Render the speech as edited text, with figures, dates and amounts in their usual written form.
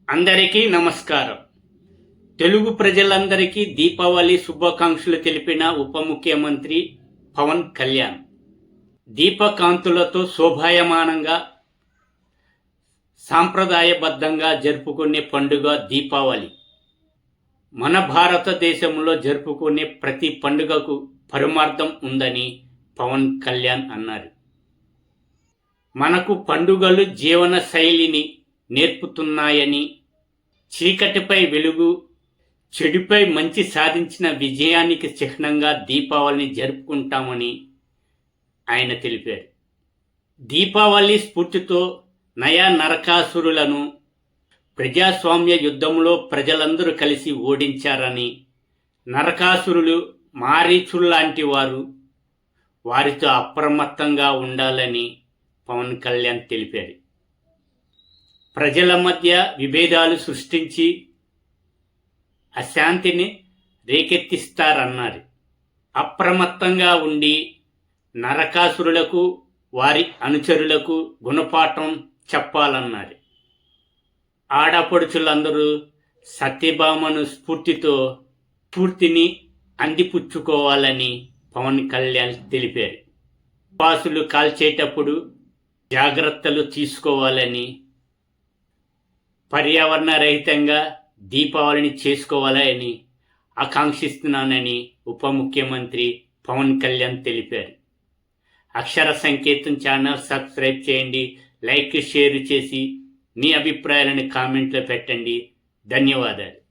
అందరికీ నమస్కారం. తెలుగు ప్రజలందరికీ దీపావళి శుభాకాంక్షలు తెలిపిన ఉప ముఖ్యమంత్రి పవన్ కళ్యాణ్. దీపకాంతులతో శోభాయమానంగా సాంప్రదాయబద్ధంగా జరుపుకునే పండుగ దీపావళి. మన భారతదేశంలో జరుపుకునే ప్రతి పండుగకు పరమార్థం ఉందని పవన్ కళ్యాణ్ అన్నారు. మనకు పండుగలు జీవన శైలిని నేర్పుతున్నాయని, చీకటిపై వెలుగు, చెడుపై మంచి సాధించిన విజయానికి చిహ్నంగా దీపావళిని జరుపుకుంటామని ఆయన తెలిపారు. దీపావళి స్ఫూర్తితో నయా నరకాసురులను ప్రజాస్వామ్య యుద్ధంలో ప్రజలందరూ కలిసి ఓడించారని, నరకాసురులు మారీచుల్లాంటి వారు, వారితో అప్రమత్తంగా ఉండాలని పవన్ కళ్యాణ్ తెలిపారు. ప్రజల మధ్య విభేదాలు సృష్టించి అశాంతిని రేకెత్తిస్తారన్నారు. అప్రమత్తంగా ఉండి నరకాసురులకు, వారి అనుచరులకు గుణపాఠం చెప్పాలన్నారు. ఆడపడుచులందరూ సత్యభామను స్ఫూర్తిని అందిపుచ్చుకోవాలని పవన్ కళ్యాణ్ తెలిపారు. పాసులు కాల్చేటప్పుడు జాగ్రత్తలు తీసుకోవాలని, పర్యావరణ రహితంగా దీపావళిని చేసుకోవాలని ఆకాంక్షిస్తున్నానని ఉప ముఖ్యమంత్రి పవన్ కళ్యాణ్ తెలిపారు. అక్షర సంకేతం ఛానల్ సబ్స్క్రైబ్ చేయండి, లైక్ షేర్ చేసి మీ అభిప్రాయాలను కామెంట్లో పెట్టండి. ధన్యవాదాలు.